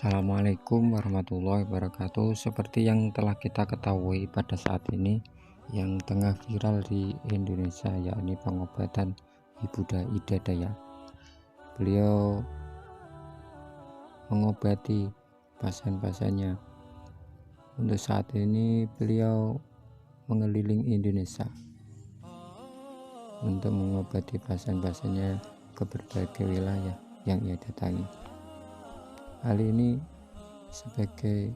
Assalamualaikum warahmatullahi wabarakatuh. Seperti yang telah kita ketahui pada saat ini, yang tengah viral di Indonesia yakni pengobatan Ibu Ida Dayak. Beliau mengobati pasien-pasiennya. Untuk saat ini beliau mengelilingi Indonesia untuk mengobati pasien-pasiennya ke berbagai wilayah yang ia datangi. Hal ini sebagai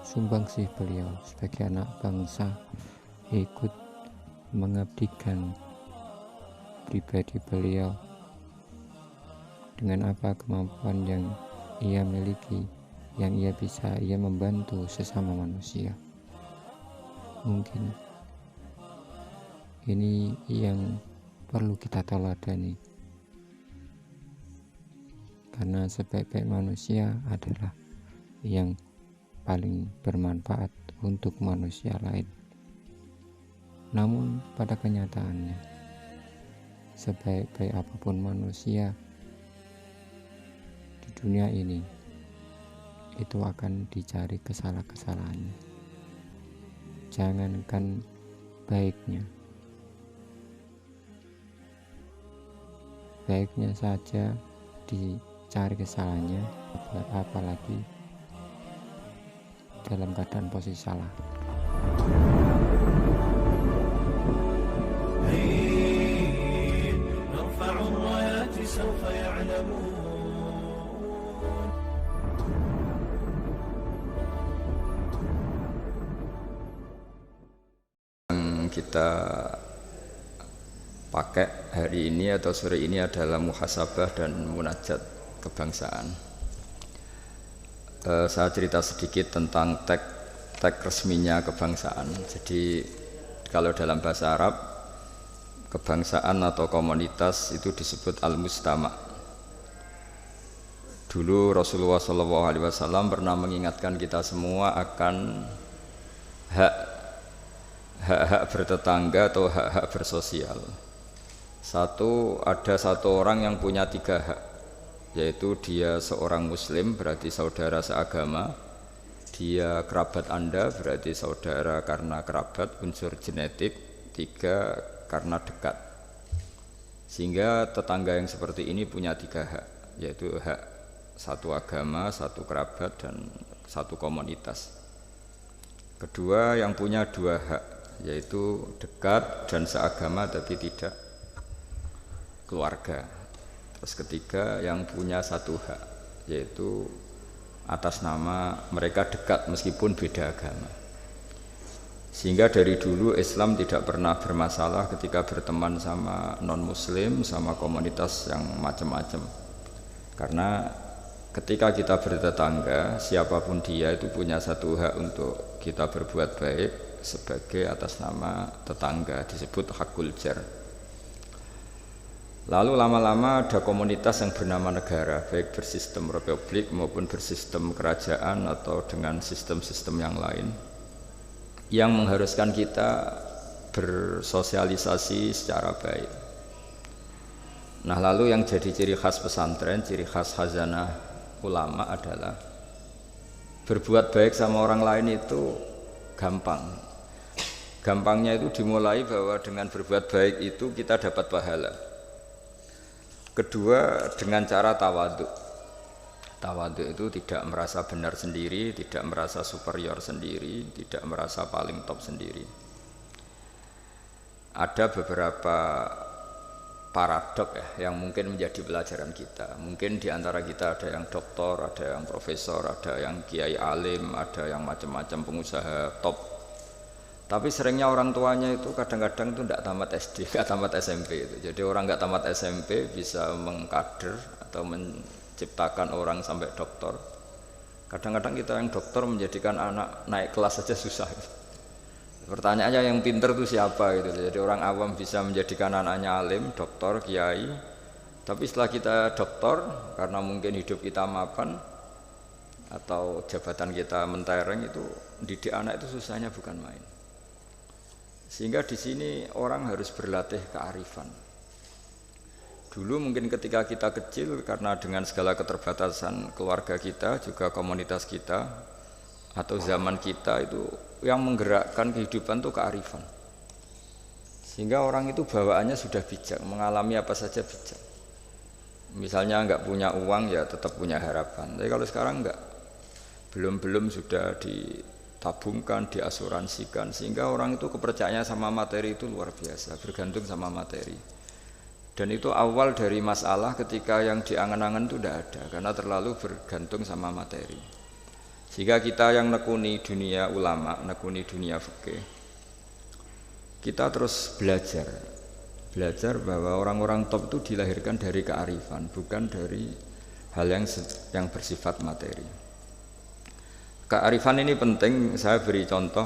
sumbangsih beliau sebagai anak bangsa ikut mengabdikan pribadi beliau dengan apa kemampuan yang ia miliki, yang ia bisa ia membantu sesama manusia. Mungkin ini yang perlu kita teladani, karena sebaik-baik manusia adalah yang paling bermanfaat untuk manusia lain. Namun pada kenyataannya, sebaik-baik apapun manusia di dunia ini, itu akan dicari kesalahan-kesalahannya. Jangankan baiknya saja dicari kesalahannya, apalagi dalam keadaan posisi salah. Yang kita pakai hari ini atau sore ini adalah muhasabah dan munajat kebangsaan. Saya cerita sedikit tentang tag resminya kebangsaan. Jadi kalau dalam bahasa Arab, kebangsaan atau komunitas itu disebut al-mustama'. Dulu Rasulullah SAW pernah mengingatkan kita semua akan hak-hak bertetangga atau hak-hak bersosial. Ada satu orang yang punya 3 hak, yaitu dia seorang muslim, berarti saudara seagama, dia kerabat Anda, berarti saudara karena kerabat, unsur genetik, 3 karena dekat. Sehingga tetangga yang seperti ini punya 3 hak, yaitu hak satu agama, satu kerabat, dan satu komunitas. Kedua, yang punya 2 hak, yaitu dekat dan seagama tapi tidak keluarga. Terus ketiga, yang punya 1 hak, yaitu atas nama mereka dekat meskipun beda agama. Sehingga dari dulu Islam tidak pernah bermasalah ketika berteman sama non-muslim, sama komunitas yang macam-macam. Karena ketika kita bertetangga, siapapun dia itu punya 1 hak untuk kita berbuat baik sebagai atas nama tetangga, disebut hakul jar. Lalu lama-lama ada komunitas yang bernama negara, baik bersistem republik maupun bersistem kerajaan atau dengan sistem-sistem yang lain, yang mengharuskan kita bersosialisasi secara baik. Nah, lalu yang jadi ciri khas pesantren, ciri khas khazanah ulama adalah berbuat baik sama orang lain itu gampang. Gampangnya itu dimulai bahwa dengan berbuat baik itu kita dapat pahala. Kedua, dengan cara tawadhu. Tawadhu itu tidak merasa benar sendiri, tidak merasa superior sendiri, tidak merasa paling top sendiri. Ada beberapa paradok yang mungkin menjadi pelajaran kita. Mungkin di antara kita ada yang doktor, ada yang profesor, ada yang kiai alim, ada yang macam-macam pengusaha top. Tapi seringnya orang tuanya itu kadang-kadang itu tidak tamat SD, tidak tamat SMP itu. Jadi orang nggak tamat SMP bisa mengkader atau menciptakan orang sampai doktor. Kadang-kadang kita yang dokter menjadikan anak naik kelas saja susah. Pertanyaannya yang pinter itu siapa gitu. Jadi orang awam bisa menjadikan anaknya alim, dokter, kiai. Tapi setelah kita dokter, karena mungkin hidup kita mapan atau jabatan kita mentereng, itu didik anak itu susahnya bukan main. Sehingga di sini orang harus berlatih kearifan. Dulu mungkin ketika kita kecil karena dengan segala keterbatasan keluarga kita, juga komunitas kita atau zaman kita itu yang menggerakkan kehidupan itu kearifan. Sehingga orang itu bawaannya sudah bijak, mengalami apa saja bijak. Misalnya enggak punya uang ya tetap punya harapan. Tapi kalau sekarang enggak, belum sudah ditabungkan, diasuransikan, sehingga orang itu kepercayaannya sama materi itu luar biasa, bergantung sama materi. Dan itu awal dari masalah ketika yang diangan-angan itu tidak ada, karena terlalu bergantung sama materi. Sehingga kita yang nekuni dunia ulama, nekuni dunia fikih, kita terus belajar bahwa orang-orang top itu dilahirkan dari kearifan, bukan dari hal yang bersifat materi. Kearifan ini penting. Saya beri contoh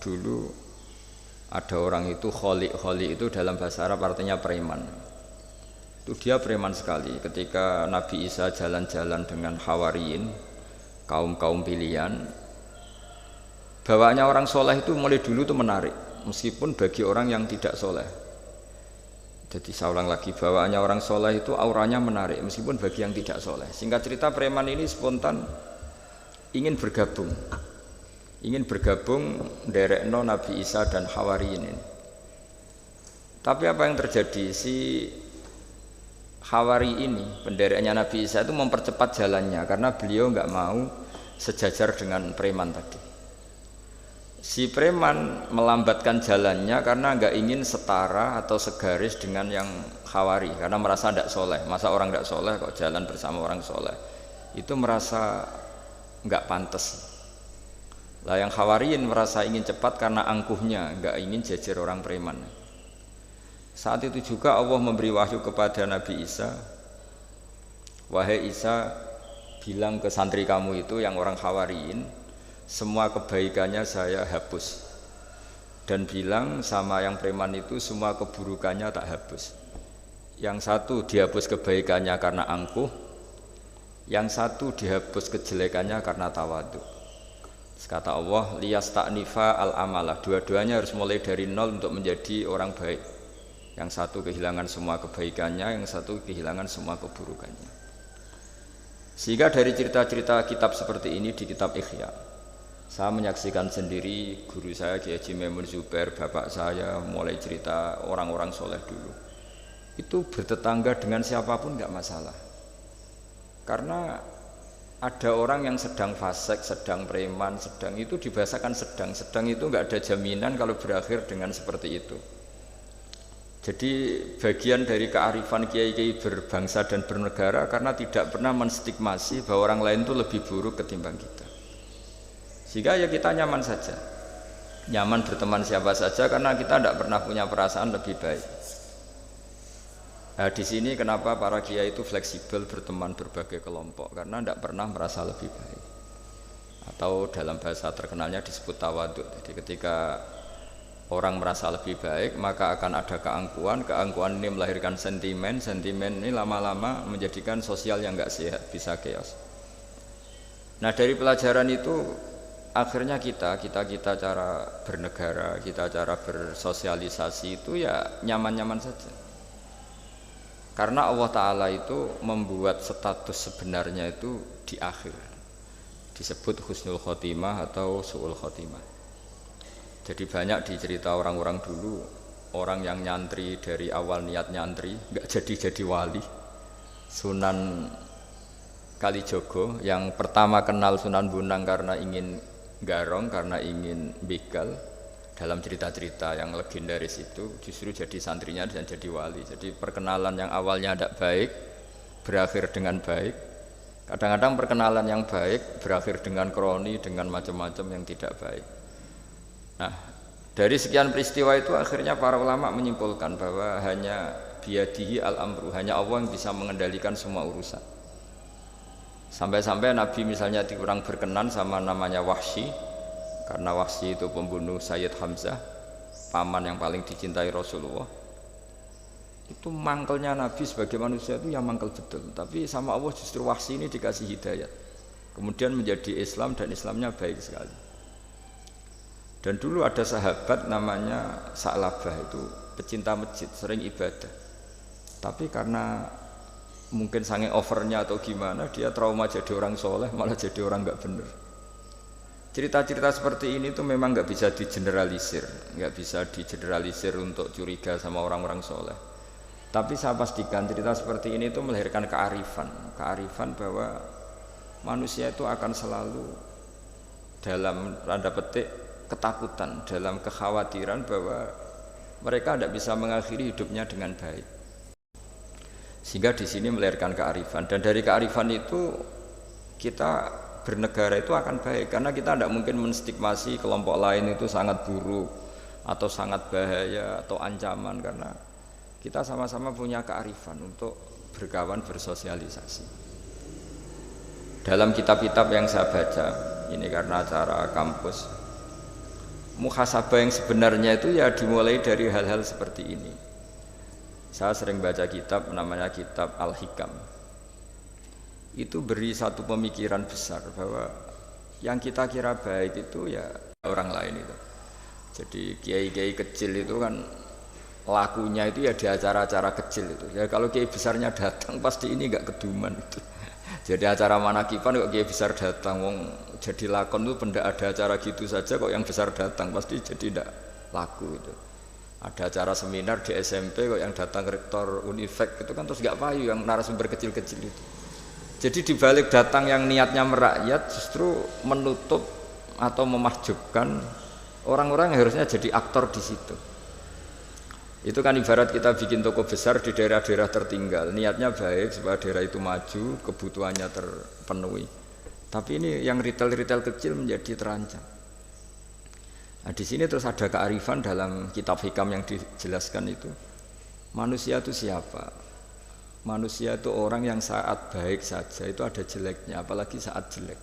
dulu, ada orang itu kholi itu dalam bahasa Arab artinya preman. Itu dia preman sekali. Ketika Nabi Isa jalan-jalan dengan Hawariyin, kaum pilihan, bawaannya orang soleh itu mulai dulu itu menarik, meskipun bagi orang yang tidak soleh. Jadi saya ulang lagi, bawaannya orang soleh itu auranya menarik, meskipun bagi yang tidak soleh. Singkat cerita, preman ini spontan ingin bergabung nderekno Nabi Isa dan Hawariyin ini. Tapi apa yang terjadi? Si Hawari ini, pendereknya Nabi Isa itu mempercepat jalannya karena beliau nggak mau sejajar dengan preman tadi. Si preman melambatkan jalannya karena nggak ingin setara atau segaris dengan yang Hawari, karena merasa tidak soleh. Masa orang tidak soleh kok jalan bersama orang soleh? Itu merasa nggak pantas. Lah yang Hawariin merasa ingin cepat karena angkuhnya, nggak ingin jejer orang preman. Saat itu juga Allah memberi wahyu kepada Nabi Isa, wahai Isa, bilang ke santri kamu itu yang orang Hawariin, semua kebaikannya saya hapus, dan bilang sama yang preman itu semua keburukannya tak hapus. Yang satu dihapus kebaikannya karena angkuh, yang satu dihapus kejelekannya karena tawadhu. Kata Allah, liyasta'nifa al-amalah, dua-duanya harus mulai dari nol untuk menjadi orang baik. Yang satu kehilangan semua kebaikannya, yang satu kehilangan semua keburukannya. Sehingga dari cerita-cerita kitab seperti ini di kitab Ihya, saya menyaksikan sendiri guru saya Kiai Haji Maimun Zubair, bapak saya mulai cerita orang-orang soleh dulu. Itu bertetangga dengan siapapun nggak masalah. Karena ada orang yang sedang fasik, sedang preman, sedang itu dibahasakan sedang itu nggak ada jaminan kalau berakhir dengan seperti itu. Jadi bagian dari kearifan kiai-kiai berbangsa dan bernegara karena tidak pernah menstigmasi bahwa orang lain itu lebih buruk ketimbang kita. Sehingga ya kita nyaman saja, nyaman berteman siapa saja karena kita tidak pernah punya perasaan lebih baik. Nah, di sini kenapa para kiai itu fleksibel berteman berbagai kelompok, karena tidak pernah merasa lebih baik. Atau dalam bahasa terkenalnya disebut tawadhu. Jadi ketika orang merasa lebih baik, maka akan ada keangkuhan ini melahirkan sentimen ini lama-lama menjadikan sosial yang enggak sehat, bisa chaos. Nah, dari pelajaran itu akhirnya kita cara bernegara, kita cara bersosialisasi itu ya nyaman-nyaman saja. Karena Allah Ta'ala itu membuat status sebenarnya itu di akhir, disebut husnul khotimah atau su'ul khotimah. Jadi banyak dicerita orang-orang dulu, orang yang nyantri dari awal niat nyantri nggak jadi wali. Sunan Kalijogo yang pertama kenal Sunan Bonang karena ingin garong, karena ingin begal, dalam cerita-cerita yang legendaris itu justru jadi santrinya dan jadi wali. Jadi perkenalan yang awalnya tidak baik berakhir dengan baik. Kadang-kadang perkenalan yang baik berakhir dengan kroni, dengan macam-macam yang tidak baik. Nah, dari sekian peristiwa itu akhirnya para ulama menyimpulkan bahwa hanya biyadihi al-amru, hanya Allah yang bisa mengendalikan semua urusan. Sampai-sampai Nabi misalnya kurang berkenan sama namanya Wahsy, karena Wahsy itu pembunuh Sayyid Hamzah, paman yang paling dicintai Rasulullah. Itu mangkelnya Nabi sebagai manusia itu yang mangkel betul, tapi sama Allah justru Wahsy ini dikasih hidayat, kemudian menjadi Islam dan Islamnya baik sekali. Dan dulu ada sahabat namanya Sa'labah, itu pecinta masjid, sering ibadah. Tapi karena mungkin saking overnya atau gimana, dia trauma jadi orang soleh malah jadi orang nggak bener. Cerita-cerita seperti ini tuh memang nggak bisa digeneralisir untuk curiga sama orang-orang soleh. Tapi saya pastikan cerita seperti ini tuh melahirkan kearifan bahwa manusia itu akan selalu dalam tanda petik ketakutan, dalam kekhawatiran bahwa mereka tidak bisa mengakhiri hidupnya dengan baik. Sehingga di sini melahirkan kearifan, dan dari kearifan itu kita bernegara itu akan baik, karena kita tidak mungkin menstigmasi kelompok lain itu sangat buruk atau sangat bahaya atau ancaman, karena kita sama-sama punya kearifan untuk berkawan, bersosialisasi. Dalam kitab-kitab yang saya baca, ini karena acara kampus, muhasabah yang sebenarnya itu ya dimulai dari hal-hal seperti ini. Saya sering baca kitab namanya kitab Al-Hikam. Itu beri satu pemikiran besar bahwa yang kita kira baik itu ya orang lain itu. Jadi kiai-kiai kecil itu kan lakunya itu ya di acara-acara kecil itu. Ya kalau kiai besarnya datang pasti ini enggak keduman itu. Jadi acara manakipan kok kiai besar datang, wong jadi lakon itu pendak ada acara gitu saja kok yang besar datang pasti jadi tidak laku itu. Ada acara seminar di SMP kok yang datang rektor Unifek itu kan terus gak payu yang narasumber kecil-kecil itu. Jadi dibalik datang yang niatnya merakyat justru menutup atau memahjubkan orang-orang yang harusnya jadi aktor di situ. Itu kan ibarat kita bikin toko besar di daerah-daerah tertinggal, niatnya baik supaya daerah itu maju, kebutuhannya terpenuhi. Tapi ini yang retail-retail kecil menjadi terancam. Nah, di sini terus ada kearifan dalam kitab Hikam yang dijelaskan itu. Manusia itu siapa? Manusia itu orang yang saat baik saja itu ada jeleknya, apalagi saat jelek.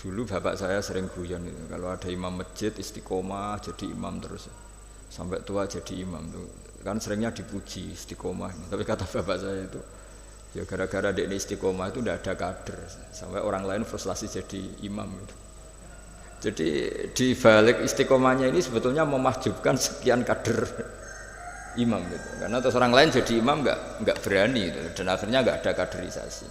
Dulu bapak saya sering guyon itu, kalau ada imam masjid istiqomah jadi imam terus. Sampai tua jadi imam tuh. Kan seringnya dipuji istiqomah. Tapi kata bapak saya itu, ya gara-gara dia istiqomah itu tidak ada kader. Sampai orang lain frustasi jadi imam itu. Jadi di balik istiqomahnya ini sebetulnya memahjubkan sekian kader imam gitu. Karena terus orang lain jadi imam nggak berani gitu. Dan akhirnya nggak ada kaderisasi.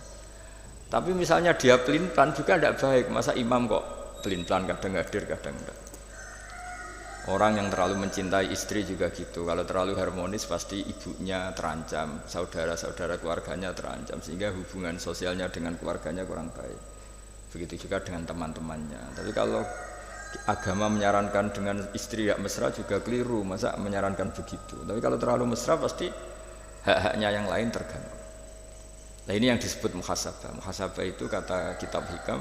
Tapi misalnya dia pelin-pelan juga tidak baik. Masa imam kok pelin-pelan kadang hadir kadang enggak. Orang yang terlalu mencintai istri juga gitu. Kalau terlalu harmonis pasti ibunya terancam, saudara-saudara keluarganya terancam, sehingga hubungan sosialnya dengan keluarganya kurang baik. Begitu juga dengan teman-temannya. Tapi kalau agama menyarankan dengan istri tidak mesra juga keliru, masa menyarankan begitu. Tapi kalau terlalu mesra pasti hak-haknya yang lain terganggu. Nah ini yang disebut muhasabah. Muhasabah itu kata kitab Hikam,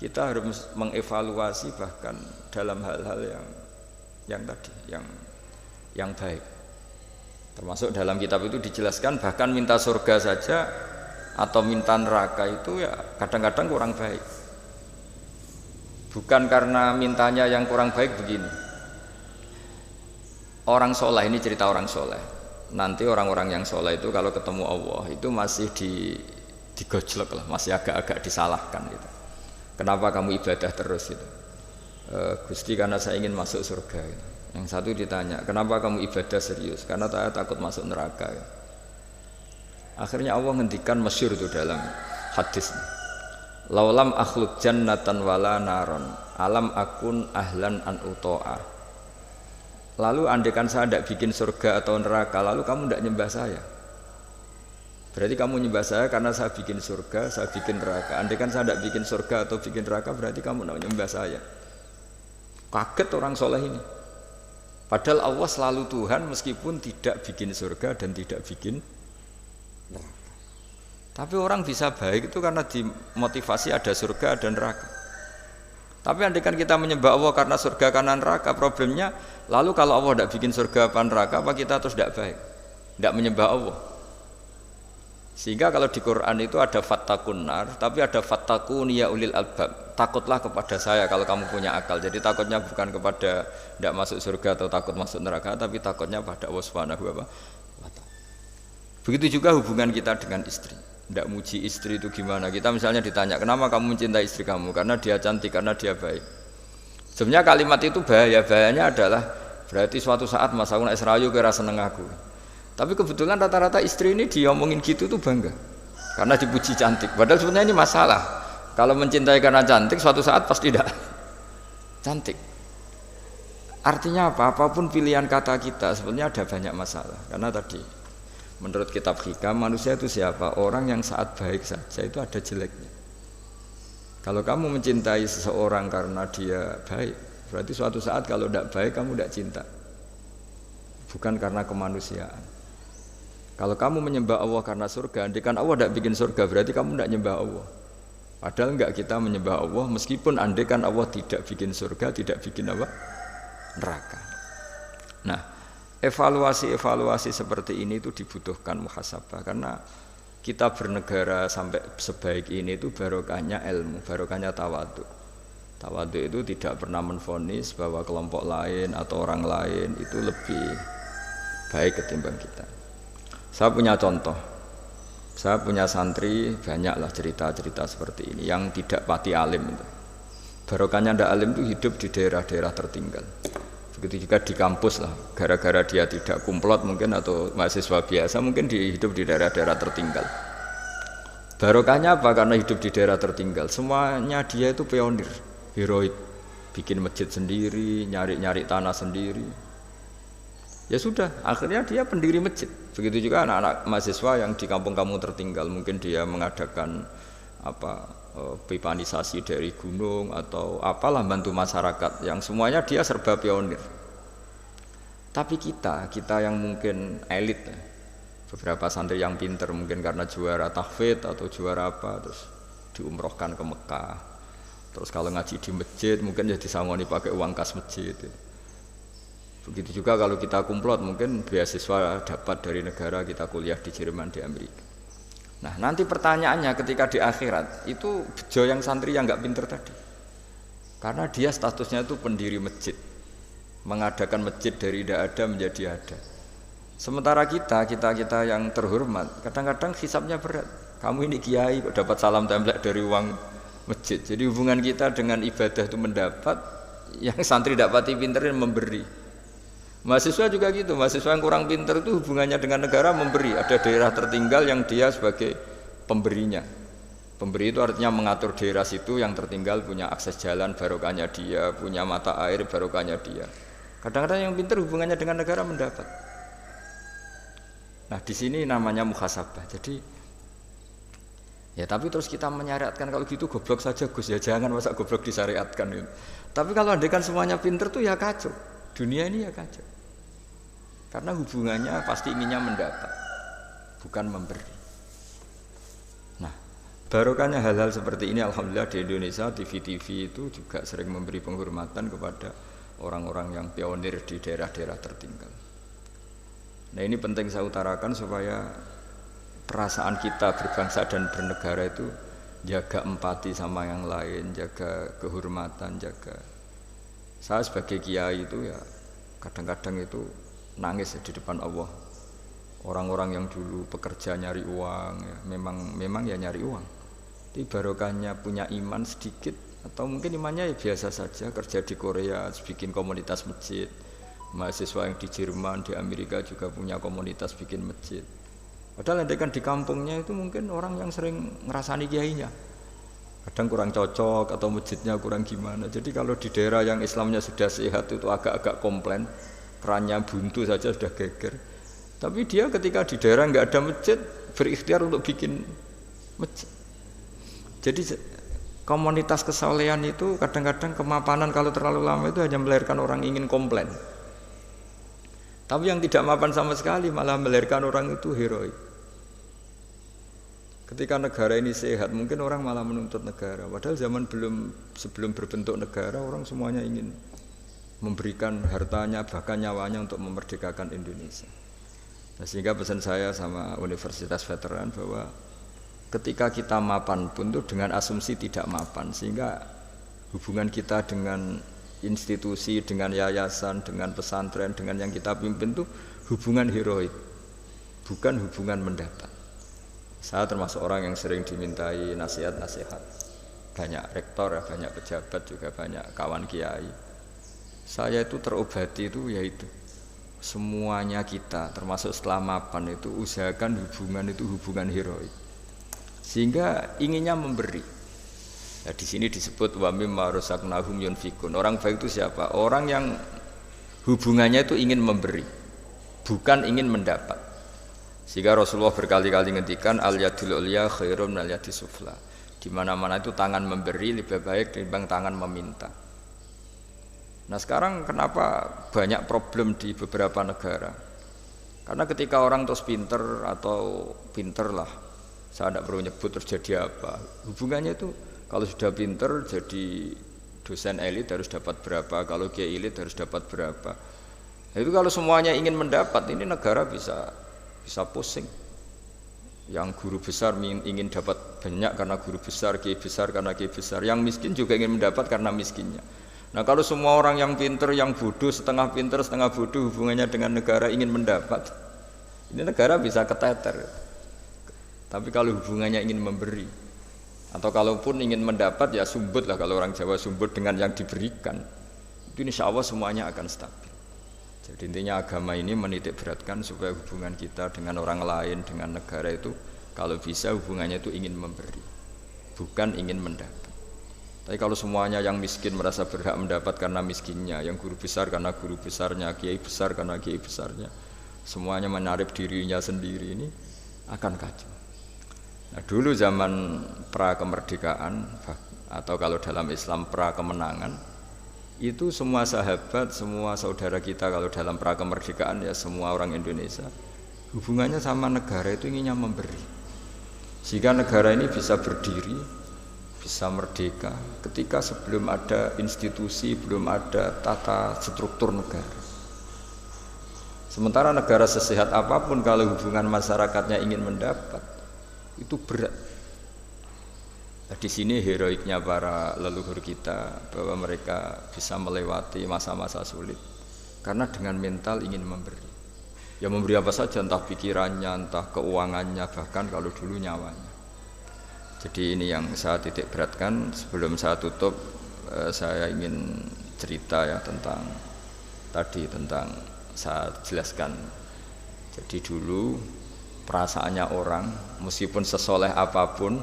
kita harus mengevaluasi bahkan dalam hal-hal yang tadi, yang baik. Termasuk dalam kitab itu dijelaskan bahkan minta surga saja atau minta neraka itu ya kadang-kadang kurang baik. Bukan karena mintanya yang kurang baik begini. Orang soleh, ini cerita orang soleh. Nanti orang-orang yang soleh itu kalau ketemu Allah itu masih digojlok lah, masih agak-agak disalahkan gitu. Kenapa kamu ibadah terus gitu? Gusti karena saya ingin masuk surga gitu. Yang satu ditanya, kenapa kamu ibadah serius? Karena saya takut masuk neraka gitu. Akhirnya Allah ngendikan masyhur itu dalam hadis. Laulam akhluk jannatan wala naron, alam akun ahlan an uto'a. Lalu andaikan saya tidak bikin surga atau neraka, lalu kamu tidak nyembah saya. Berarti kamu nyembah saya karena saya bikin surga, saya bikin neraka. Andaikan saya tidak bikin surga atau bikin neraka, berarti kamu tidak nyembah saya. Kaget orang soleh ini. Padahal Allah selalu Tuhan meskipun tidak bikin surga dan tidak bikin neraka. Tapi orang bisa baik itu karena dimotivasi ada surga dan neraka. Tapi andaikan kita menyembah Allah karena surga karena neraka, problemnya lalu kalau Allah tidak bikin surga apa neraka, apa kita terus tidak baik, tidak menyembah Allah. Sehingga kalau di Quran itu ada fattakun nar, tapi ada fattakun ya ulil albab. Takutlah kepada saya kalau kamu punya akal. Jadi takutnya bukan kepada tidak masuk surga atau takut masuk neraka, tapi takutnya pada Allah Subhanahu wa ta'ala. Begitu juga hubungan kita dengan istri. Tidak muji istri itu gimana? Kita misalnya ditanya, kenapa kamu mencintai istri kamu? Karena dia cantik, karena dia baik. Sebenarnya kalimat itu bahaya. Bahayanya adalah berarti suatu saat Mas aku nek serayu kira seneng aku. Tapi kebetulan rata-rata istri ini diomongin gitu tuh bangga karena dipuji cantik. Padahal sebenarnya ini masalah. Kalau mencintai karena cantik, suatu saat pasti tidak cantik. Artinya apa? Apapun pilihan kata kita sebenarnya ada banyak masalah. Karena tadi menurut kitab Hikam, manusia itu siapa? Orang yang saat baik saja itu ada jeleknya. Kalau kamu mencintai seseorang karena dia baik, berarti suatu saat kalau tidak baik kamu tidak cinta. Bukan karena kemanusiaan. Kalau kamu menyembah Allah karena surga, andaikan Allah tidak bikin surga, berarti kamu tidak menyembah Allah. Padahal enggak, kita menyembah Allah meskipun andaikan Allah tidak bikin surga, tidak bikin apa? Neraka. Nah, evaluasi seperti ini itu dibutuhkan muhasabah, karena kita bernegara sampai sebaik ini itu barokahnya ilmu, barokahnya tawadhu. Tawadhu itu tidak pernah menvonis bahwa kelompok lain atau orang lain itu lebih baik ketimbang kita. Saya punya contoh, saya punya santri banyaklah cerita-cerita seperti ini yang tidak pati alim itu. Barokahnya ndak alim itu hidup di daerah-daerah tertinggal. Begitu juga di kampus lah, gara-gara dia tidak kumplot mungkin atau mahasiswa biasa mungkin hidup di daerah-daerah tertinggal. Barokahnya apa? Karena hidup di daerah tertinggal, semuanya dia itu pionir, heroik, bikin masjid sendiri, nyari-nyari tanah sendiri. Ya sudah, akhirnya dia pendiri masjid. Begitu juga anak-anak mahasiswa yang di kampung-kampung tertinggal, mungkin dia mengadakan pipanisasi dari gunung atau apalah, bantu masyarakat, yang semuanya dia serba pionir. Tapi kita yang mungkin elit, beberapa santri yang pinter mungkin karena juara tahfidz atau juara apa, terus diumrohkan ke Mekah. Terus kalau ngaji di masjid mungkin ya disangoni pakai uang kas masjid. Begitu juga kalau kita kumplot mungkin beasiswa dapat dari negara, kita kuliah di Jerman, di Amerika. Nah nanti pertanyaannya ketika di akhirat itu bejo yang santri yang nggak pinter tadi, karena dia statusnya itu pendiri masjid, mengadakan masjid dari tidak ada menjadi ada. Sementara kita yang terhormat kadang-kadang hisabnya berat. Kamu ini kiai kok dapat salam template dari uang masjid. Jadi hubungan kita dengan ibadah itu mendapat, yang santri dapati pinterin memberi. Mahasiswa juga gitu, mahasiswa yang kurang pinter itu hubungannya dengan negara memberi. Ada daerah tertinggal yang dia sebagai pemberinya. Pemberi itu artinya mengatur daerah situ yang tertinggal punya akses jalan, barokahnya dia, punya mata air, barokahnya dia. Kadang-kadang yang pinter hubungannya dengan negara mendapat. Nah di sini namanya muhasabah. Jadi ya tapi terus kita menyariatkan kalau gitu goblok saja Gus, ya jangan masa goblok disyariatkan gitu. Tapi kalau andaikan semuanya pinter tuh ya kacau. Dunia ini ya kacau. Karena hubungannya pasti inginnya mendapat, bukan memberi. Nah, barokahnya hal-hal seperti ini alhamdulillah di Indonesia TV-TV itu juga sering memberi penghormatan kepada orang-orang yang pionir di daerah-daerah tertinggal. Nah, ini penting saya utarakan supaya perasaan kita berbangsa dan bernegara itu jaga empati sama yang lain, jaga kehormatan, jaga. Saya sebagai kiai itu ya kadang-kadang itu nangis di depan Allah. Orang-orang yang dulu pekerja nyari uang ya, memang ya nyari uang. Tapi barokahnya punya iman sedikit, atau mungkin imannya ya biasa saja, kerja di Korea bikin komunitas masjid. Mahasiswa yang di Jerman, di Amerika juga punya komunitas bikin masjid. Padahal nanti kan di kampungnya itu mungkin orang yang sering ngerasani kiainya. Kadang kurang cocok atau masjidnya kurang gimana. Jadi kalau di daerah yang Islamnya sudah sehat itu agak-agak komplain, kerannya buntu saja sudah geger. Tapi dia ketika di daerah nggak ada masjid berikhtiar untuk bikin masjid. Jadi komunitas kesolehan itu kadang-kadang kemapanan kalau terlalu lama itu hanya melahirkan orang ingin komplain. Tapi yang tidak mapan sama sekali malah melahirkan orang itu heroik. Ketika negara ini sehat mungkin orang malah menuntut negara. Padahal sebelum berbentuk negara orang semuanya ingin memberikan hartanya bahkan nyawanya untuk memerdekakan Indonesia. Nah, sehingga pesan saya sama Universitas Veteran bahwa ketika kita mapan pun itu dengan asumsi tidak mapan, sehingga hubungan kita dengan institusi, dengan yayasan, dengan pesantren, dengan yang kita pimpin itu hubungan heroik, bukan hubungan mendapat. Saya termasuk orang yang sering dimintai nasihat-nasihat, banyak rektor ya, banyak pejabat juga, banyak kawan kiai. Saya itu terobati itu yaitu semuanya kita termasuk setelah mapan itu usahakan hubungan itu hubungan heroik sehingga inginnya memberi. Nah, di sini disebut wa mimma razaqnahum yunfikun. Orang baik itu siapa? Orang yang hubungannya itu ingin memberi, bukan ingin mendapat. Sehingga Rasulullah berkali-kali ngendikan al yadul ulya khairum minal yadis sufla. Di mana-mana itu tangan memberi lebih baik dibanding tangan meminta. Nah sekarang kenapa banyak problem di beberapa negara? Karena ketika orang terus pinter atau pinter lah, saya tidak perlu nyebut terjadi apa, hubungannya itu kalau sudah pinter jadi dosen elit harus dapat berapa, kalau kiai elit harus dapat berapa. Nah, itu kalau semuanya ingin mendapat, ini negara bisa pusing. Yang guru besar ingin dapat banyak karena guru besar, kiai besar karena kiai besar. Yang miskin juga ingin mendapat karena miskinnya. Nah kalau semua orang yang pinter, yang bodoh, setengah pinter, setengah bodoh hubungannya dengan negara ingin mendapat, ini negara bisa keteter. Tapi kalau hubungannya ingin memberi, atau kalaupun ingin mendapat ya sumbut lah, kalau orang Jawa sumbut dengan yang diberikan, itu insya Allah semuanya akan stabil. Jadi intinya agama ini menitik beratkan supaya hubungan kita dengan orang lain, dengan negara itu kalau bisa hubungannya itu ingin memberi, bukan ingin mendapat. Tapi kalau semuanya yang miskin merasa berhak mendapat karena miskinnya, yang guru besar karena guru besarnya, kiai besar karena kiai besarnya, semuanya menarik dirinya sendiri, ini akan kacau. Nah dulu zaman pra kemerdekaan atau kalau dalam Islam pra kemenangan, itu semua sahabat, semua saudara kita kalau dalam pra kemerdekaan ya semua orang Indonesia hubungannya sama negara itu inginnya memberi, sehingga negara ini bisa berdiri, bisa merdeka ketika sebelum ada institusi, belum ada tata struktur negara. Sementara negara sesehat apapun kalau hubungan masyarakatnya ingin mendapat itu berat. Nah, di sini heroiknya para leluhur kita bahwa mereka bisa melewati masa-masa sulit karena dengan mental ingin memberi. Ya memberi apa saja, entah pikirannya, entah keuangannya, bahkan kalau dulu nyawanya. Jadi ini yang saya titik beratkan. Sebelum saya tutup, saya ingin cerita ya tentang saya jelaskan. Jadi dulu perasaannya orang, meskipun sesoleh apapun,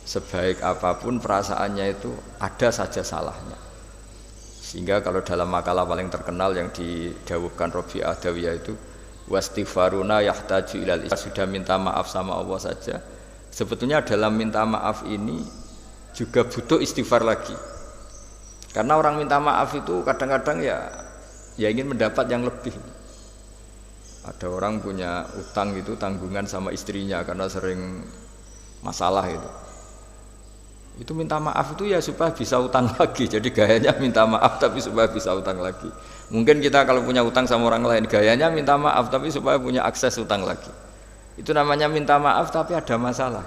sebaik apapun perasaannya itu ada saja salahnya. Sehingga kalau dalam makalah paling terkenal yang didawuhkan Robi Adawiyah itu wastighfaruna yahtaju ilal sudah minta maaf sama Allah saja. Sebetulnya dalam minta maaf ini juga butuh istighfar lagi. Karena orang minta maaf itu kadang-kadang ya ingin mendapat yang lebih. Ada orang punya utang gitu, tanggungan sama istrinya karena sering masalah itu. Itu minta maaf itu ya supaya bisa utang lagi. Jadi gayanya minta maaf tapi supaya bisa utang lagi. Mungkin kita kalau punya utang sama orang lain gayanya minta maaf tapi supaya punya akses utang lagi. Itu namanya minta maaf tapi ada masalah.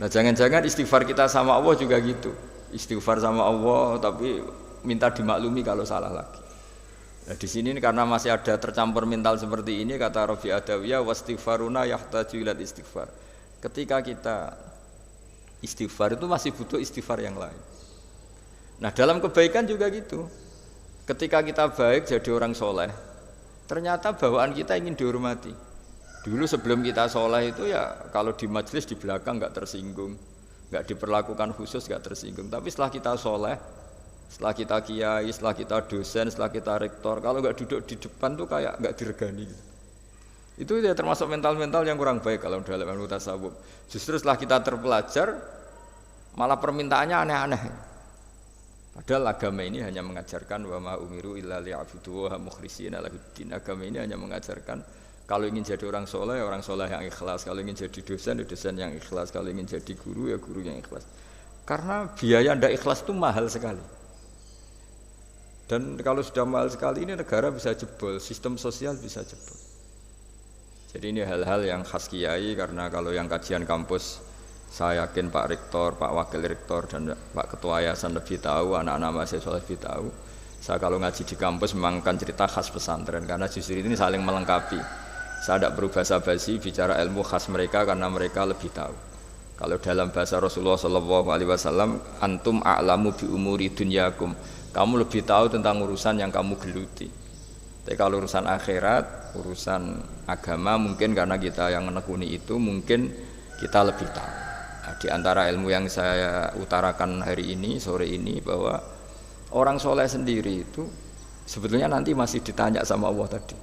Nah jangan-jangan istighfar kita sama Allah juga gitu. Istighfar sama Allah tapi minta dimaklumi kalau salah lagi. Nah di sini karena masih ada tercampur mental seperti ini, kata Rabi Adawiyah wastighfaruna yahtaju ila istighfar. Ketika kita istighfar itu masih butuh istighfar yang lain. Nah dalam kebaikan juga gitu. Ketika kita baik jadi orang soleh, ternyata bawaan kita ingin dihormati. Dulu sebelum kita soleh itu ya kalau di majelis di belakang nggak tersinggung, nggak diperlakukan khusus, nggak tersinggung. Tapi setelah kita soleh, setelah kita kiai, setelah kita dosen, setelah kita rektor, kalau nggak duduk di depan tuh kayak nggak diregani. Itu ya termasuk mental-mental yang kurang baik kalau dalam ilmu tasawuf. Justru setelah kita terpelajar, malah permintaannya aneh-aneh. Padahal agama ini hanya mengajarkan wa ma umiru illa liya'budu wa mukhlishina lahuddin. Agama ini hanya mengajarkan kalau ingin jadi orang soleh yang ikhlas. Kalau ingin jadi dosen, dosen yang ikhlas. Kalau ingin jadi guru, ya guru yang ikhlas. Karena biaya ndak ikhlas itu mahal sekali. Dan kalau sudah mahal sekali ini negara bisa jebol, sistem sosial bisa jebol. Jadi ini hal-hal yang khas kiai, karena kalau yang kajian kampus saya yakin Pak Rektor, Pak Wakil Rektor dan Pak Ketua Yayasan lebih tahu, anak-anak mahasiswa lebih tahu. Saya kalau ngaji di kampus memang akan cerita khas pesantren karena justru ini saling melengkapi. Saya tidak perlu basa-basi bicara ilmu khas mereka karena mereka lebih tahu. Kalau dalam bahasa Rasulullah SAW, antum a'lamu bi umuri dunyakum. Kamu lebih tahu tentang urusan yang kamu geluti. Tapi kalau urusan akhirat, urusan agama mungkin karena kita yang menekuni itu mungkin kita lebih tahu. Nah, di antara ilmu yang saya utarakan hari ini, sore ini, bahwa orang soleh sendiri itu sebetulnya nanti masih ditanya sama Allah tadi.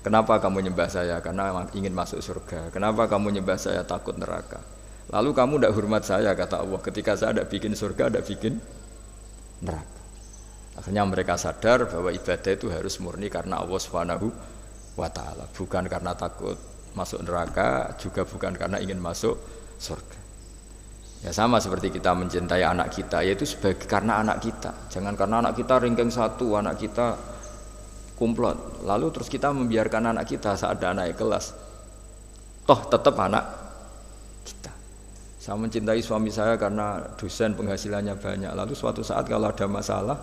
Kenapa kamu nyembah saya? Karena ingin masuk surga. Kenapa kamu nyembah saya? Takut neraka. Lalu kamu tidak hormat saya, kata Allah, ketika saya tidak bikin surga, tidak bikin neraka. Akhirnya mereka sadar bahwa ibadah itu harus murni karena Allah Subhanahu wa ta'ala, bukan karena takut masuk neraka, juga bukan karena ingin masuk surga. Ya sama seperti kita mencintai anak kita, yaitu sebagai karena anak kita. Jangan karena anak kita ringkeng satu, anak kita kumplot, lalu terus kita membiarkan anak kita saat ada naik kelas. Toh tetap anak kita. Saya mencintai suami saya karena dosen penghasilannya banyak, lalu suatu saat kalau ada masalah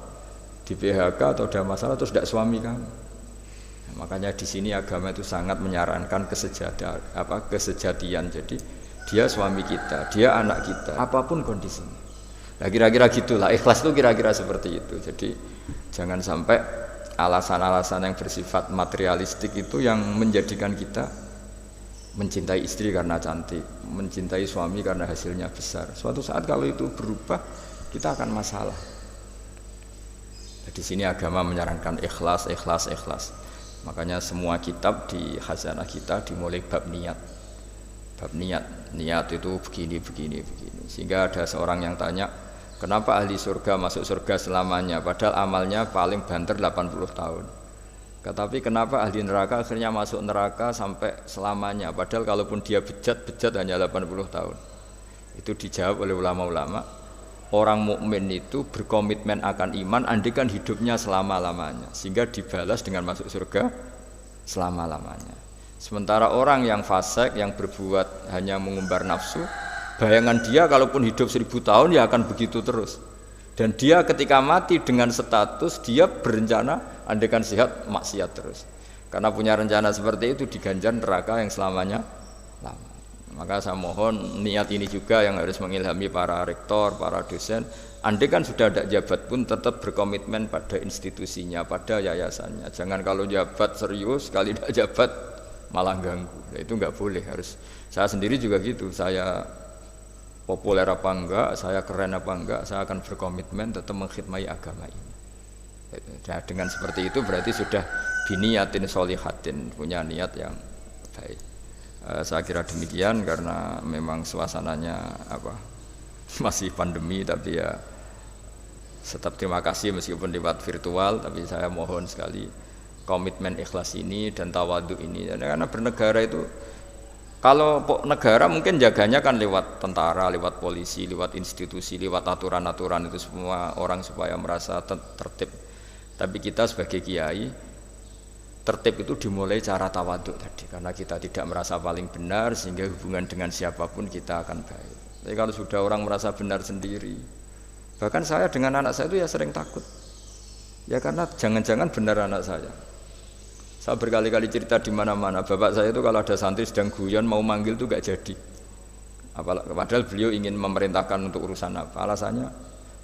di PHK atau ada masalah terus tidak suami kamu. Nah, makanya di sini agama itu sangat menyarankan kesejatian. Jadi dia suami kita, dia anak kita, apapun kondisinya. Nah kira-kira gitulah, ikhlas itu kira-kira seperti itu. Jadi jangan sampai alasan-alasan yang bersifat materialistik itu yang menjadikan kita mencintai istri karena cantik, mencintai suami karena hasilnya besar. Suatu saat kalau itu berubah, kita akan masalah. Di sini agama menyarankan ikhlas. Makanya semua kitab di khazanah kita dimulai bab niat. Bab niat itu begini. Sehingga ada seorang yang tanya, kenapa ahli surga masuk surga selamanya, padahal amalnya paling banter 80 tahun. Tetapi kenapa ahli neraka akhirnya masuk neraka sampai selamanya, padahal kalaupun dia bejat hanya 80 tahun. Itu dijawab oleh ulama-ulama. Orang mukmin itu berkomitmen akan iman andikan hidupnya selama-lamanya, sehingga dibalas dengan masuk surga selama-lamanya. Sementara orang yang fasik, yang berbuat hanya mengumbar nafsu, bayangan dia kalaupun hidup 1000 tahun ya akan begitu terus. Dan dia ketika mati dengan status dia berencana andikan sehat maksiat terus. Karena punya rencana seperti itu diganjar neraka yang selamanya lama. Maka saya mohon niat ini juga yang harus mengilhami para rektor, para dosen. Andai kan sudah ada jabat pun tetap berkomitmen pada institusinya, pada yayasannya. Jangan kalau jabat serius, kali tidak jabat malah ganggu. Nah, itu nggak boleh. Harus. Saya sendiri juga gitu. Saya populer apa enggak, saya keren apa enggak, saya akan berkomitmen tetap mengkhidmati agama ini. Nah, dengan seperti itu berarti sudah biniyatin solihatin, punya niat yang baik. Saya kira demikian karena memang suasananya masih pandemi, tapi ya tetap terima kasih meskipun lewat virtual, tapi saya mohon sekali komitmen ikhlas ini dan tawadhu ini. Karena bernegara itu, kalau negara mungkin jaganya kan lewat tentara, lewat polisi, lewat institusi, lewat aturan-aturan itu semua orang supaya merasa tertib. Tapi kita sebagai kiai, tertib itu dimulai cara tawaduk tadi, karena kita tidak merasa paling benar sehingga hubungan dengan siapapun kita akan baik. Tapi kalau sudah orang merasa benar sendiri, bahkan saya dengan anak saya itu ya sering takut, ya karena jangan-jangan benar anak saya. Saya berkali-kali cerita di mana-mana, bapak saya itu kalau ada santri sedang guyon mau manggil itu gak jadi. Padahal beliau ingin memerintahkan untuk urusan apa? Alasannya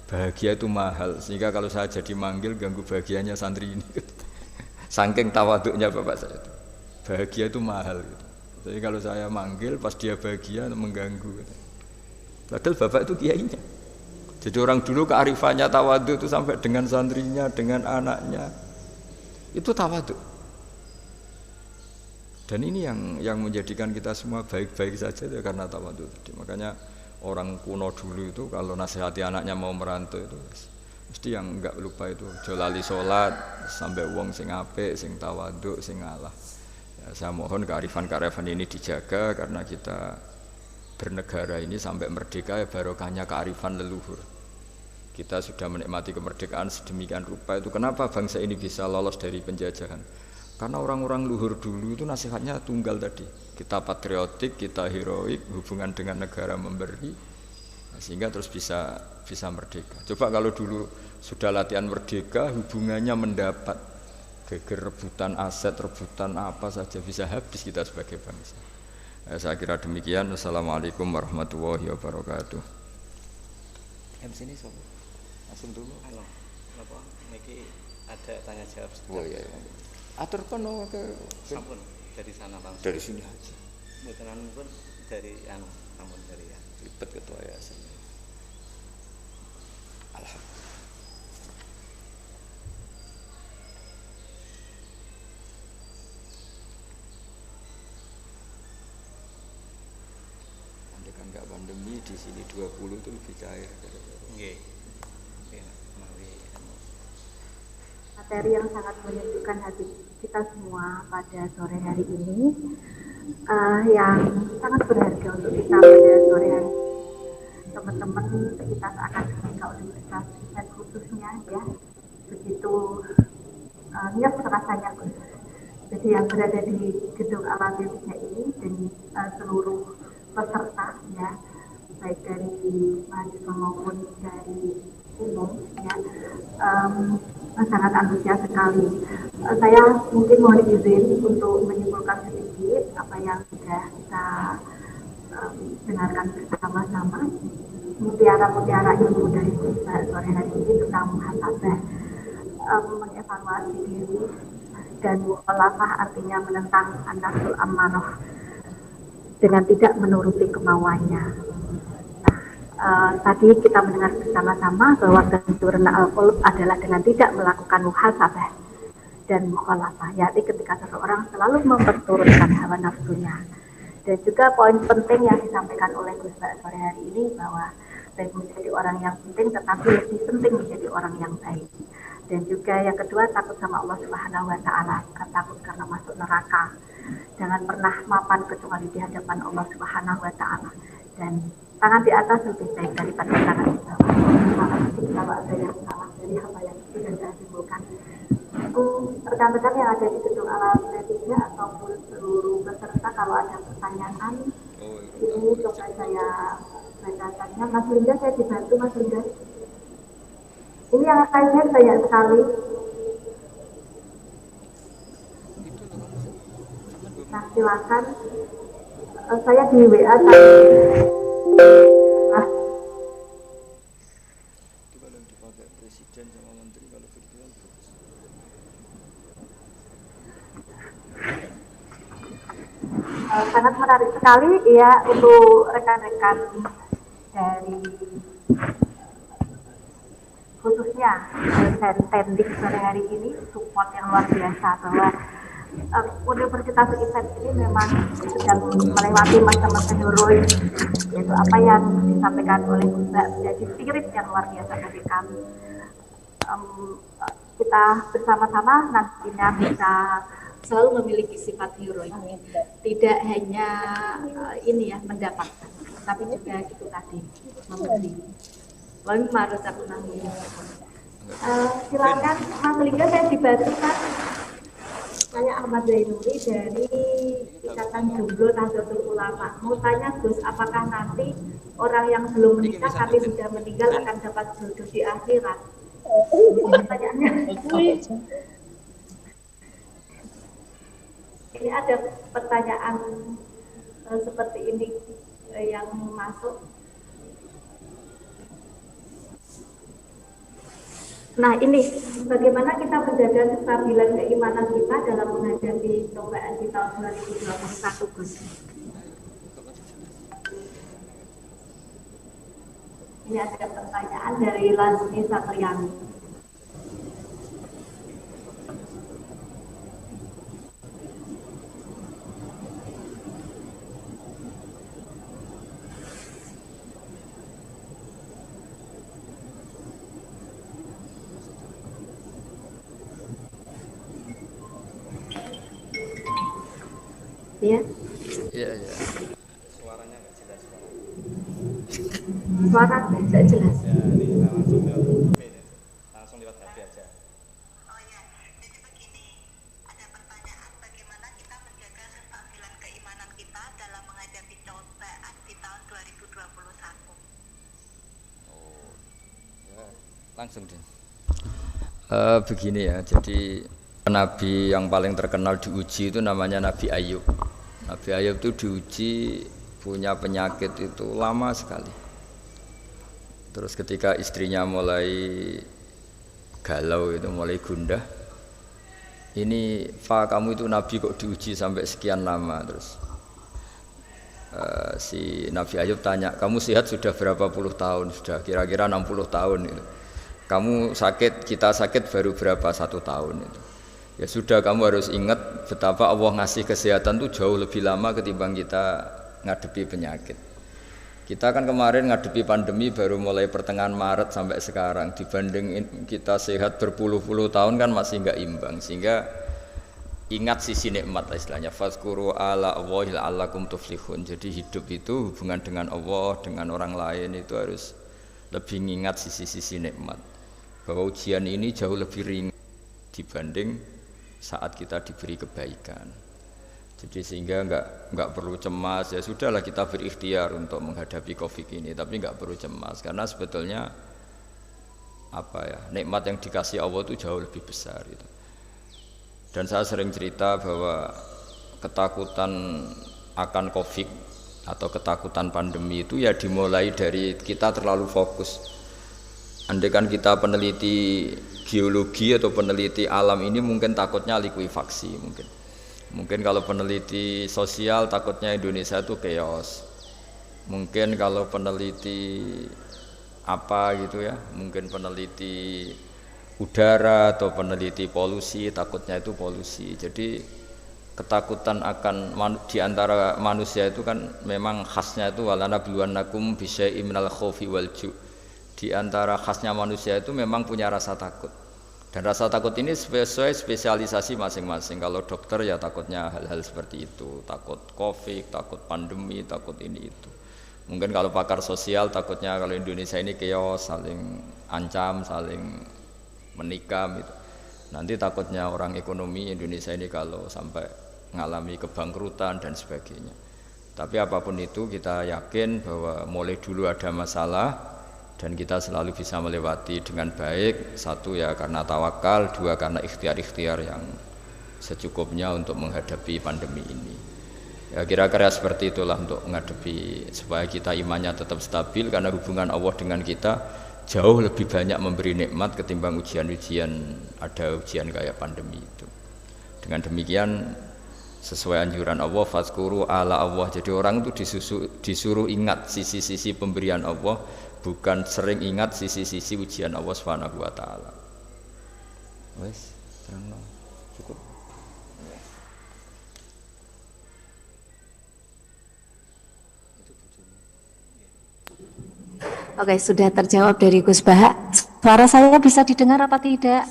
bahagia itu mahal, sehingga kalau saya jadi manggil ganggu bahagianya santri ini. Saking tawaduknya bapak saya itu, bahagia itu mahal gitu. Jadi kalau saya manggil pas dia bahagia mengganggu gitu. Padahal bapak itu kiainya. Jadi orang dulu kearifannya tawaduk itu sampai dengan santrinya, dengan anaknya itu tawaduk. Dan ini yang menjadikan kita semua baik-baik saja ya karena tawaduk tadi. Makanya orang kuno dulu itu kalau nasihati anaknya mau merantau itu mesti yang enggak lupa itu jolali sholat sampai wong sing apik, sing tawaduk, sing ngalah. Ya, saya mohon kearifan ini dijaga karena kita bernegara ini sampai merdeka ya barokahnya kearifan leluhur. Kita sudah menikmati kemerdekaan sedemikian rupa itu kenapa bangsa ini bisa lolos dari penjajahan? Karena orang-orang luhur dulu itu nasihatnya tunggal tadi. Kita patriotik, kita heroik, hubungan dengan negara memberi, sehingga terus bisa merdeka. Coba kalau dulu sudah latihan merdeka, hubungannya mendapat geger rebutan aset, rebutan apa saja bisa habis kita sebagai bangsa. Saya kira demikian. Assalamualaikum warahmatullahi wabarakatuh. Sini sob. Langsung dulu. Halo. Niki ada tanya jawab. Oh iya. Atur kono ke sampun dari sana langsung. dari sini aja. Mboten pun dari sampun dari ya. Ribet ketua yayasan. Alhamdulillah. Andai kan nggak pandemi di sini 20 itu lebih cair. Nggih. Materi yang sangat menyejukkan hati kita semua pada sore hari ini, yang sangat berharga untuk kita pada sore hari ini. Teman-teman sekitar akademika universitas dan khususnya ya, begitu niat rasanya Gus. Jadi yang berada di gedung Alam 3 ini dan seluruh peserta ya, baik dari mahasiswa maupun dari umum ya, sangat antusias sekali. Saya mungkin mohon izin untuk menyimpulkan sedikit apa yang sudah kita dengarkan bersama-sama. Mutiara-mutiara ilmu dari kita sore hari ini tentang muhasabah, mengevaluasi diri, dan mukhalafah artinya menentang an-nafsul ammarah dengan tidak menuruti kemauannya. Tadi kita mendengar bersama-sama bahwa benturna al-qulub adalah dengan tidak melakukan muhasabah dan mukhalafah, yakni ketika seseorang selalu memperturutkan hawa nafsunya. Dan juga poin penting yang disampaikan oleh Gus Bak sore hari ini bahwa baik menjadi orang yang penting tetapi lebih penting menjadi orang yang baik. Dan juga yang kedua, takut sama Allah Subhanahu wa taala, bukan takut karena masuk neraka. Jangan pernah mapan kecuali di hadapan Allah Subhanahu wa taala. Dan tangan di atas lebih baik daripada tangan di bawah. Kalau ada yang salah dari apa yang sudah saya simpulkan. Rekan-rekan yang ada di gedung Alam 3 ataupun seluruh peserta, kalau ada pertanyaan, ini coba saya bacakannya. Mas Linda, saya dibantu Mas Linda. Ini yang lainnya banyak sekali. Nah, silakan. Saya di WA tadi. Kalau dipakai presiden sama menteri kalau virtual sangat menarik sekali ya untuk rekan-rekan dari khususnya dosen Tendik sore hari ini, support yang luar biasa bahwa Universitas Event ini memang sedang melewati masa-masa heroik, yaitu apa yang disampaikan oleh Mbak menjadi spirit yang luar biasa bagi kami. Kita bersama-sama nantinya bisa selalu memiliki sifat heroik, tidak hanya ini ya mendapatkan, tapi juga itu tadi memberi. Silakan Mas Lingga, saya dibantukan. Saya Ahmad Zainuri dari Ikatan Jomblo Nahdlatul Ulama. Mau tanya Gus, apakah nanti orang yang belum menikah tapi sudah meninggal akan dapat jodoh di akhirat? Pertanyaannya. Ini ada pertanyaan seperti ini yang masuk. Nah, ini bagaimana kita menjaga kestabilan keimanan kita dalam menghadapi cobaan di tahun 2021, Gus? Ini ada pertanyaan dari Lazmi Satriani. Ya. Iya. Suaranya nggak jelas. Suara tidak jelas. Ya, ini langsung lewat HP aja. Oh ya, jadi begini, ada pertanyaan bagaimana kita menjaga kestabilan keimanan kita dalam menghadapi cobaan di tahun 2021. Oh, ya, langsung deh. Begini ya, jadi Nabi yang paling terkenal diuji itu namanya Nabi Ayub. Nabi Ayub itu diuji punya penyakit itu lama sekali. Terus ketika istrinya mulai galau itu mulai gundah, ini Pak kamu itu Nabi kok diuji sampai sekian lama. Terus si Nabi Ayub tanya, kamu sehat sudah berapa puluh tahun? Sudah kira-kira 60 tahun itu. Kamu sakit, kita sakit baru berapa 1 tahun itu. Ya sudah, kamu harus ingat betapa Allah ngasih kesehatan itu jauh lebih lama ketimbang kita ngadepi penyakit. Kita kan kemarin ngadepi pandemi baru mulai pertengahan Maret sampai sekarang, dibanding kita sehat berpuluh-puluh tahun kan masih nggak imbang. Sehingga ingat sisi nikmat istilahnya, fazkuru ala Allahi la'allakum tuflihun. Jadi hidup itu hubungan dengan Allah, dengan orang lain itu harus lebih mengingat sisi-sisi nikmat, bahwa ujian ini jauh lebih ringan dibanding saat kita diberi kebaikan. Jadi sehingga nggak perlu cemas, ya sudahlah kita berikhtiar untuk menghadapi Covid ini, tapi nggak perlu cemas karena sebetulnya apa ya, nikmat yang dikasih Allah itu jauh lebih besar itu. Dan saya sering cerita bahwa ketakutan akan Covid atau ketakutan pandemi itu ya dimulai dari kita terlalu fokus. Andai kan kita peneliti geologi atau peneliti alam ini mungkin takutnya likuifaksi, mungkin kalau peneliti sosial takutnya Indonesia itu chaos, mungkin kalau peneliti apa gitu ya, mungkin peneliti udara atau peneliti polusi takutnya itu polusi. Jadi ketakutan akan di antara manusia itu kan memang khasnya itu walanabluwannakum bisyai'im minal khaufi wal ju'. Di antara khasnya manusia itu memang punya rasa takut, dan rasa takut ini sesuai spesialisasi masing-masing. Kalau dokter ya takutnya hal-hal seperti itu, takut Covid, takut pandemi, takut ini itu. Mungkin kalau pakar sosial takutnya kalau Indonesia ini chaos, saling ancam, saling menikam itu. Nanti takutnya orang ekonomi Indonesia ini kalau sampai mengalami kebangkrutan dan sebagainya. Tapi apapun itu kita yakin bahwa mulai dulu ada masalah dan kita selalu bisa melewati dengan baik. Satu ya karena tawakal, dua karena ikhtiar-ikhtiar yang secukupnya untuk menghadapi pandemi ini. Ya kira-kira seperti itulah untuk menghadapi, supaya kita imannya tetap stabil, karena hubungan Allah dengan kita jauh lebih banyak memberi nikmat ketimbang ujian-ujian, ada ujian kayak pandemi itu. Dengan demikian sesuai anjuran Allah, fazkuru ala Allah. Jadi orang itu disuruh ingat sisi-sisi pemberian Allah, bukan sering ingat sisi-sisi ujian Allah Subhanahu wa taala. Wes, terangno. Cukup. Oke, sudah terjawab dari Gus Baha. Suara saya bisa didengar apa tidak?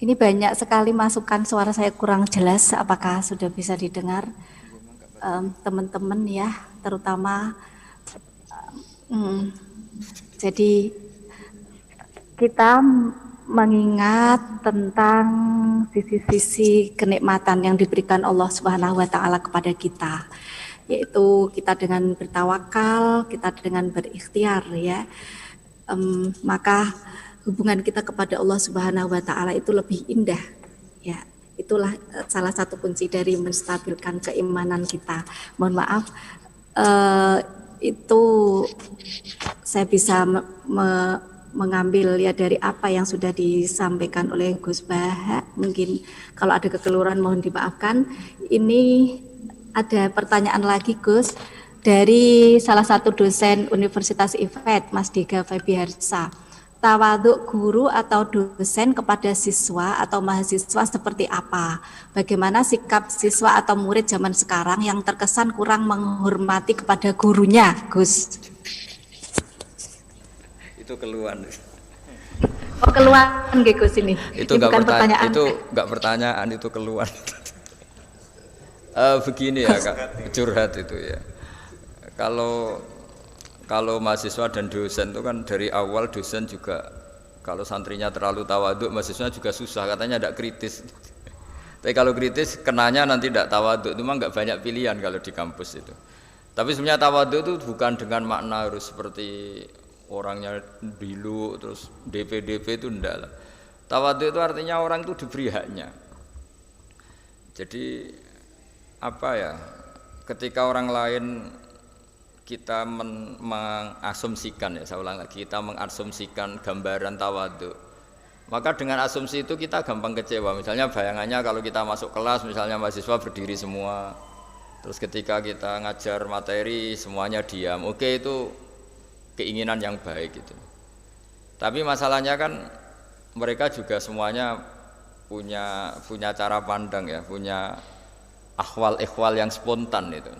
Ini banyak sekali masukan, suara saya kurang jelas. Apakah sudah bisa didengar teman-teman ya, terutama jadi kita mengingat tentang sisi-sisi kenikmatan yang diberikan Allah Subhanahu wa taala kepada kita, yaitu kita dengan bertawakal, kita dengan berikhtiar ya. Maka hubungan kita kepada Allah Subhanahu wa taala itu lebih indah ya. Itulah salah satu kunci dari menstabilkan keimanan kita. Mohon maaf itu saya bisa mengambil ya dari apa yang sudah disampaikan oleh Gus Baha. Mungkin kalau ada kekeliruan mohon dimaafkan. Ini ada pertanyaan lagi Gus dari salah satu dosen Universitas IFET, Mas Dega Febiharsa. Tawaduk guru atau dosen kepada siswa atau mahasiswa seperti apa? Bagaimana sikap siswa atau murid zaman sekarang yang terkesan kurang menghormati kepada gurunya, Gus? Itu keluhan. Oh, keluhan nggih Gus ini. Itu bukan pertanyaan. Itu enggak pertanyaan, itu keluhan. Begini ya Kak, curhat itu ya. Kalau mahasiswa dan dosen itu kan dari awal dosen juga kalau santrinya terlalu tawaduk, mahasiswa juga susah, katanya tidak kritis. Tapi kalau kritis kenanya nanti tidak tawaduk, itu memang nggak banyak pilihan kalau di kampus itu. Tapi sebenarnya tawaduk itu bukan dengan makna harus seperti orangnya dulu terus DP itu enggak lah. Tawaduk itu artinya orang itu diberi haknya. Jadi apa ya? Ketika orang lain kita mengasumsikan, ya saya ulang lagi, kita mengasumsikan gambaran tawaduk Maka dengan asumsi itu kita gampang kecewa. Misalnya bayangannya kalau kita masuk kelas, misalnya mahasiswa berdiri semua, terus ketika kita ngajar materi semuanya diam. Oke, itu keinginan yang baik gitu. Tapi masalahnya kan mereka juga semuanya punya cara pandang ya, punya akhwal-ikhwal yang spontan itu.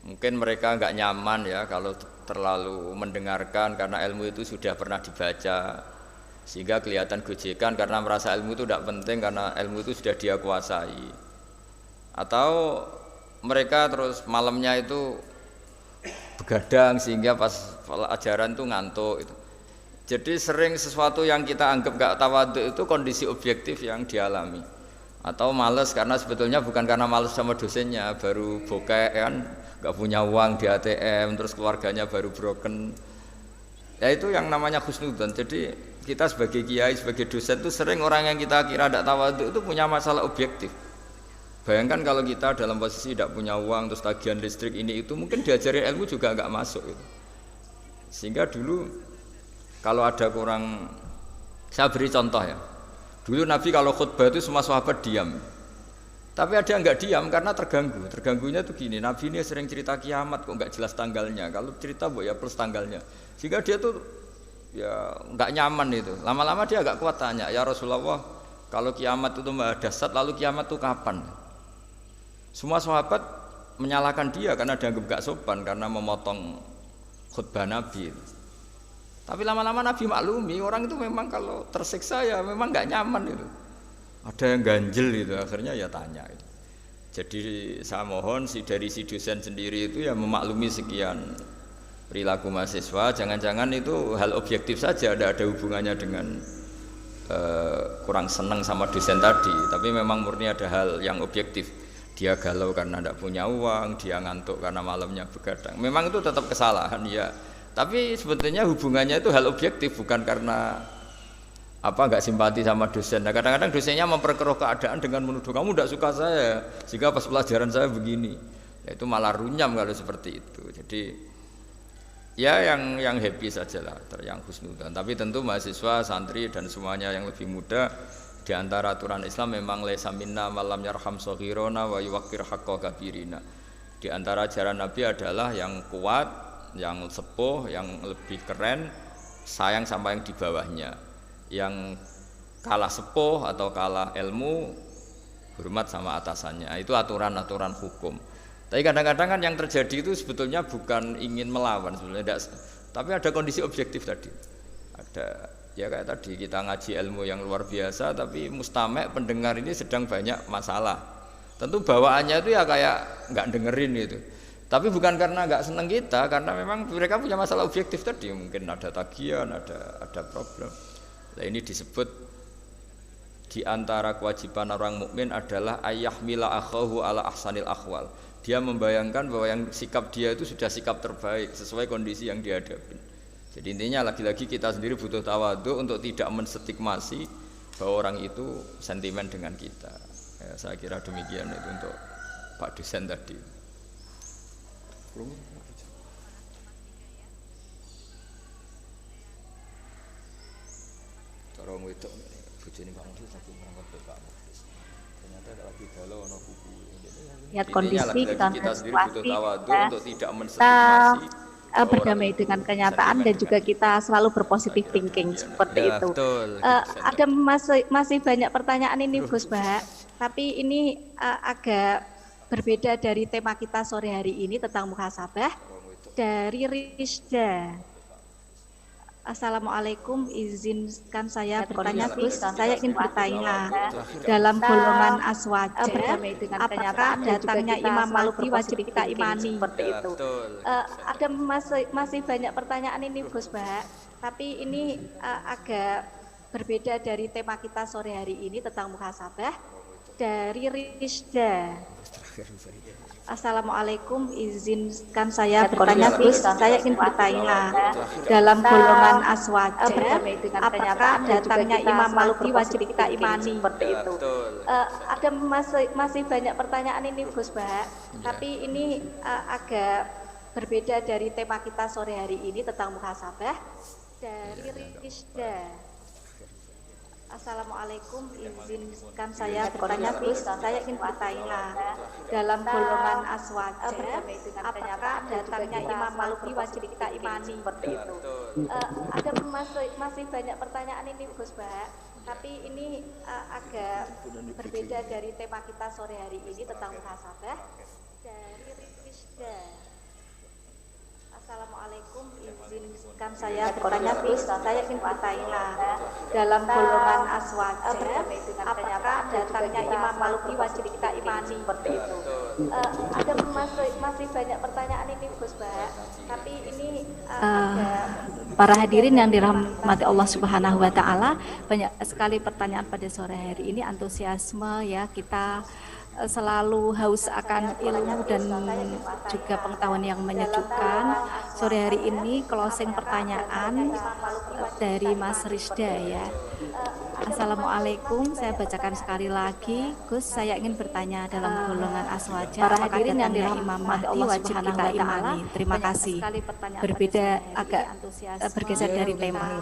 Mungkin mereka nggak nyaman ya kalau terlalu mendengarkan karena ilmu itu sudah pernah dibaca, sehingga kelihatan gojekan karena merasa ilmu itu tidak penting karena ilmu itu sudah dia kuasai. Atau mereka terus malamnya itu begadang sehingga pas ajaran itu ngantuk itu. Jadi sering sesuatu yang kita anggap gak tawadhu itu kondisi objektif yang dialami. Atau males karena sebetulnya bukan karena males sama dosennya, baru bokeh kan, gak punya uang di ATM, terus keluarganya baru broken. Ya itu yang namanya husnudzon. Jadi kita sebagai kiai, sebagai dosen itu sering orang yang kita kira tidak tawadhu itu punya masalah objektif. Bayangkan kalau kita dalam posisi tidak punya uang, terus tagihan listrik ini itu, mungkin diajarin ilmu juga nggak masuk itu. Sehingga dulu kalau ada kurang, saya beri contoh ya. Dulu Nabi kalau khutbah itu semua sahabat diam. Tapi ada yang nggak diam karena terganggu. Terganggunya tuh gini, Nabi ini sering cerita kiamat kok nggak jelas tanggalnya. Kalau cerita ya plus tanggalnya. Sehingga dia tuh ya nggak nyaman itu. Lama-lama dia agak kuat tanya, ya Rasulullah, kalau kiamat itu dahsyat, lalu kiamat itu kapan? Semua sahabat menyalahkan dia karena dianggap gak sopan karena memotong khutbah Nabi. Tapi lama-lama Nabi maklumi, orang itu memang kalau tersiksa ya memang gak nyaman itu. Ada yang ganjel itu, akhirnya ya tanya itu. Jadi saya mohon dari si dosen sendiri itu ya memaklumi sekian perilaku mahasiswa, jangan-jangan itu hal objektif saja, ada hubungannya dengan kurang senang sama dosen tadi, tapi memang murni ada hal yang objektif. Dia galau karena tidak punya uang, dia ngantuk karena malamnya begadang. Memang itu tetap kesalahan ya. Tapi sebetulnya hubungannya itu hal objektif, bukan karena nggak simpati sama dosen. Nah, kadang-kadang dosennya memperkeruh keadaan dengan menuduh kamu tidak suka saya, sehingga pas pelajaran saya begini. Ya, itu malah runyam kalau seperti itu. Jadi ya yang happy sajalah, yang husnudzon. Tapi tentu mahasiswa, santri dan semuanya yang lebih muda, di antara aturan Islam memang laisa minna malam yarham shaghirona wa yuwaqqir haqqa kabirina. Di antara ajaran Nabi adalah yang kuat, yang sepuh, yang lebih keren, sayang sama yang di bawahnya. Yang kalah sepuh atau kalah ilmu, hormat sama atasannya. Itu aturan-aturan hukum. Tapi kadang-kadang kan yang terjadi itu sebetulnya bukan ingin melawan sebenarnya, tapi ada kondisi objektif tadi. Ada ya kayak tadi kita ngaji ilmu yang luar biasa, tapi mustami' pendengar ini sedang banyak masalah. Tentu bawaannya itu ya kayak nggak dengerin itu. Tapi bukan karena nggak seneng kita, karena memang mereka punya masalah objektif tadi. Mungkin ada tagihan, ada problem. Nah ini disebut di antara kewajiban orang mukmin adalah ayyahmila akhahu ala ahsanil akhwal. Dia membayangkan bahwa yang sikap dia itu sudah sikap terbaik sesuai kondisi yang dihadapi. Jadi intinya lagi-lagi kita sendiri butuh tawadhu untuk tidak menstigmasi bahwa orang itu sentimen dengan kita. Ya, saya kira demikian itu untuk Pak dosen tadi. Orang itu bojone Pak Muhammad tapi merangkap Pak Muhammad. Ternyata lagi galau ono buku. Lihat kondisi dan situasi untuk tidak menstigmasi berdamai dengan kenyataan dan juga kita selalu berpositif thinking seperti itu. Ada masih banyak pertanyaan ini Gus Bah, tapi ini agak berbeda dari tema kita sore hari ini tentang muhasabah. Dari Rizda. Assalamualaikum, izinkan saya bertanya Gus, saya ingin bertanya dalam golongan aswaja apakah datangnya Imam Mahdi wajib kita imani seperti itu. Ada masih banyak pertanyaan ini Gus Bah, tapi ini agak berbeda dari tema kita sore hari ini tentang muhasabah. Dari Rizda. Assalamualaikum, izinkan saya bertanya Gus, saya ingin bertanya dalam golongan aswaja apakah datangnya Imam Mahdi wajib kita imani seperti itu. Ada masih banyak pertanyaan ini Gus Bah, tapi ini agak berbeda dari tema kita sore hari ini tentang muhasabah. Dari Rizda. Assalamualaikum, izinkan saya bertanya Gus, saya ingin bertanya dalam golongan aswaja, apakah datangnya Imam Maluki wajib kita imani seperti itu? Ada masih banyak pertanyaan ini Gus Bah, tapi ini agak berbeda dari tema kita sore hari ini tentang muhasabah dari Rifisda. Assalamualaikum, izinkan saya bertanya Gus, saya ingin bertanya dalam golongan aswaja, apakah datangnya Imam Maluki wajib kita imani seperti itu? Ada masih banyak pertanyaan ini Gus Bah, tapi ini para hadirin yang dirahmati Allah Subhanahu wa taala, banyak sekali pertanyaan pada sore hari ini, antusiasme ya, kita selalu haus akan ilmu dan juga pengetahuan yang menyejukkan. Sore hari ini closing pertanyaan dari Mas Rizda ya. Assalamualaikum, saya bacakan sekali lagi. Gus, saya ingin bertanya dalam golongan aswaja, para hadirin yang dirahmati Allah wajib kita imani. Terima kasih. Berbeda agak bergeser dari tema.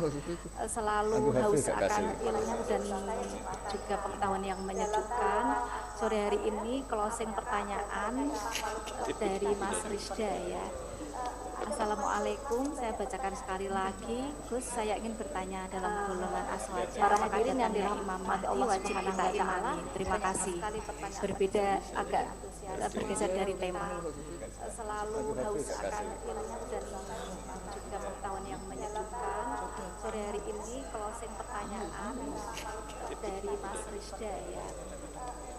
Selalu haus akan ilmu dan juga pengetahuan yang menyejukkan. Sore hari ini closing pertanyaan dari Mas Rizda ya. Assalamualaikum, saya bacakan sekali lagi. Gus, saya ingin bertanya dalam golongan aswaja, para hadirin yang dirahmati Allah wajib kita imani. Terima kasih. Berbeda agak bergeser dari tema. Selalu haus akan ilmu dan juga pengetahuan yang menyejukkan. Sore hari ini closing pertanyaan dari Mas Rizda ya.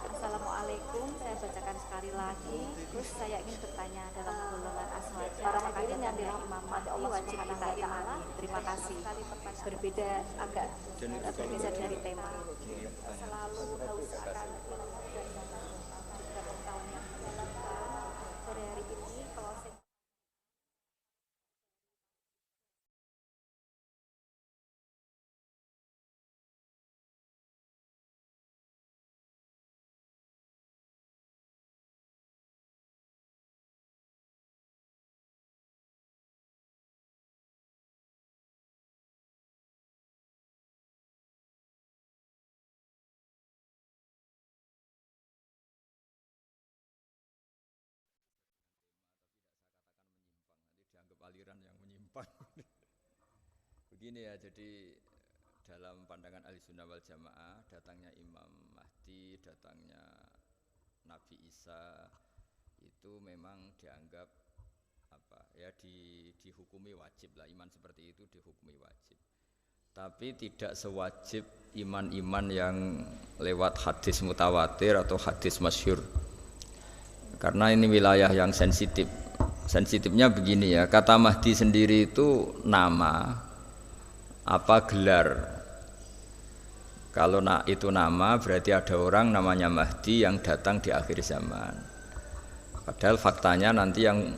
Assalamualaikum, saya bacakan sekali lagi. Gus, saya ingin bertanya dalam golongan aswaja, para hadirin yang dirahmati Allah wajib kita imani. Terima kasih. Berbeda agak bergeser dari tema. Selalu haus akan ilmu dan juga pengetahuan yang menyejukkan. Sore hari ini closing. Dianggap aliran yang menyimpang. Begini ya, jadi dalam pandangan Ahlussunnah wal Jamaah, datangnya Imam Mahdi, datangnya Nabi Isa itu memang dianggap apa ya, dihukumi wajib lah, iman seperti itu dihukumi wajib. Tapi tidak sewajib iman-iman yang lewat hadis mutawatir atau hadis masyhur. Karena ini wilayah yang sensitif. Sensitifnya begini ya, kata Mahdi sendiri itu nama apa gelar. Kalau itu nama berarti ada orang namanya Mahdi yang datang di akhir zaman. Padahal faktanya nanti yang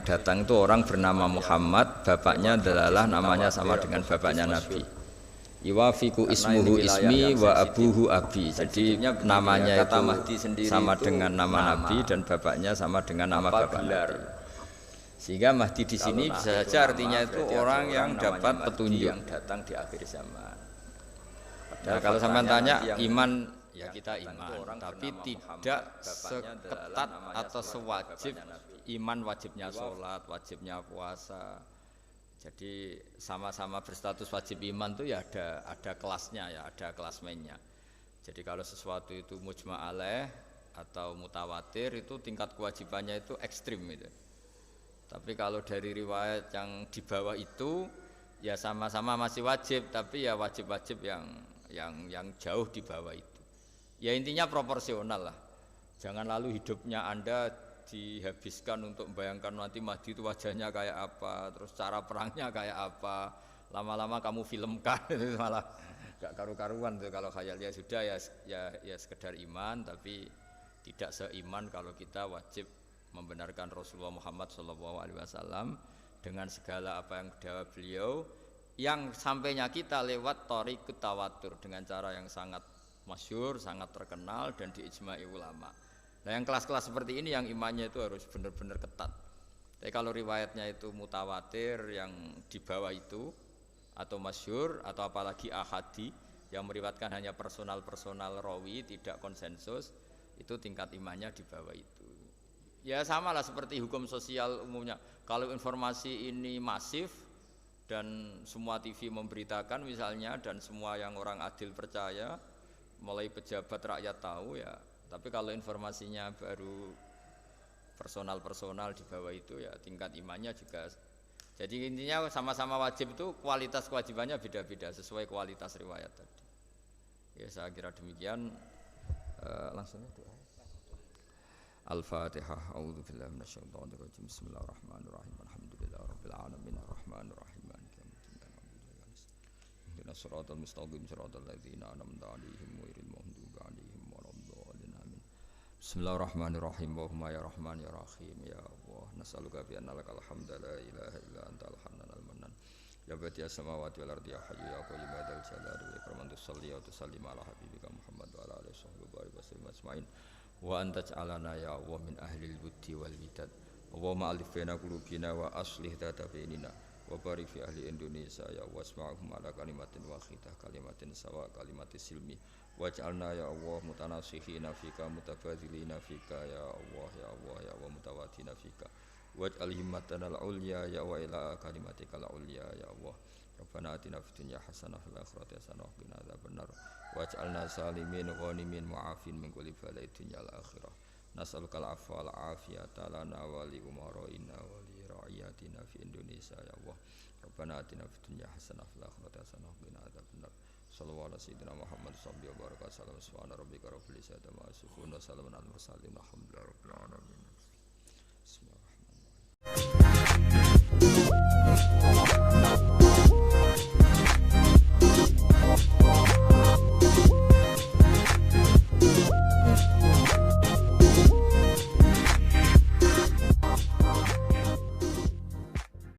datang itu orang bernama Muhammad, bapaknya adalah namanya sama dengan bapaknya Nabi. Iwafiku ismuhu ismi wa abuhu abi. Jadi namanya itu sama dengan nama Nabi dan bapaknya sama dengan nama bapak Nabi. Sehingga Mahdi di sini bisa saja artinya itu orang yang dapat petunjuk yang datang di akhir zaman. Nah, kalau sampai tanya iman, ya kita iman, tapi tidak seketat atau sewajib iman wajibnya sholat, wajibnya puasa. Jadi sama-sama berstatus wajib iman itu ya ada kelasnya ya, ada kelasmennya. Jadi kalau sesuatu itu mujma' alaih atau mutawatir itu tingkat kewajibannya itu ekstrim itu. Tapi kalau dari riwayat yang di bawah itu ya sama-sama masih wajib, tapi ya wajib-wajib yang jauh di bawah itu. Ya intinya proporsional lah. Jangan lalu hidupnya Anda dihabiskan untuk membayangkan nanti Mahdi itu wajahnya kayak apa, terus cara perangnya kayak apa. Lama-lama kamu filmkan itu malah gak karu-karuan tuh. Kalau khayalnya sudah ya sekedar iman, tapi tidak seiman kalau kita wajib membenarkan Rasulullah Muhammad SAW dengan segala apa yang dawuh beliau, yang sampainya kita lewat thariq tawatur dengan cara yang sangat masyhur, sangat terkenal dan diijma'i ulama. Nah yang kelas-kelas seperti ini yang imannya itu harus benar-benar ketat. Tapi kalau riwayatnya itu mutawatir yang di bawah itu atau masyhur atau apalagi ahadi, Yang meriwayatkan hanya personal rawi, tidak konsensus, itu tingkat imannya di bawah itu. Ya samalah seperti hukum sosial umumnya. Kalau informasi ini masif dan semua TV memberitakan misalnya, dan semua yang orang adil percaya, mulai pejabat rakyat tahu ya. Tapi kalau informasinya baru personal di bawah itu ya tingkat imannya juga. Jadi intinya sama-sama wajib itu kualitas kewajibannya beda-beda sesuai kualitas riwayat tadi. Ya saya kira demikian. Langsung doa. Al-Fatihah. A'udzubillahi minasyaitonirrajim. Bismillahirrahmanirrahim. Alhamdulillahirabbil alamin arrahmanir rahim maliki yaumiddin. Ihdinas siratal mustaqim siratal ladzina an'amta 'alaihim ghairil maghdubi 'alaihim waladdallin. Amin. Bismillahirrahmanirrahim. Allahumma ya Rahman ya Rahim ya Allah, nas'aluka bi anna lakal hamda la ilaha illa antal hannanal mannan. Ya badiya samawati wal ardi ya hayyu ya qayyum ya dzal jalali wal ikram, tusalli wa tusallim ala habibika Muhammad wa ala alihi wa sahbihi ajmain. Wa anta ja'alana ya Allah min ahlil buddi wal widad. Allahumma alif baina qulubina wa aslih dzata bainina wa barik fi ahli Indonesia ya Allah, wasma'hum ala kalimatin wahidah kalimatin sawa kalimatis silmi waj'alna ya Allah mutanasihina fika mutabadzilina fika ya Allah ya Allah ya Allah mutawatina fika waj'al himmatana al-ulya ya wa ila kalimatika al-ulya ya Allah. Rabbana atina fid dunya hasanah fil akhirati hasanah wa qina adzabannar waj'alna salimin ghanimin mu'afin min kulli balai dunya al-akhirah. Nas'alukal afwa wal afiyata lana wa li umaraina wa li ra'iyatina fi Indonesia ya Allah. Rabbana atina fid dunya hasanah fil akhirati hasanah wa qina adzabannar. Sallallahu alaihi sayyidina Muhammad sallallahu alaihi wa sallam. Subhana rabbika rabbil izzati amma yasifun wa salamun alal mursalin walhamdulillahi rabbil alamin. Bismillah.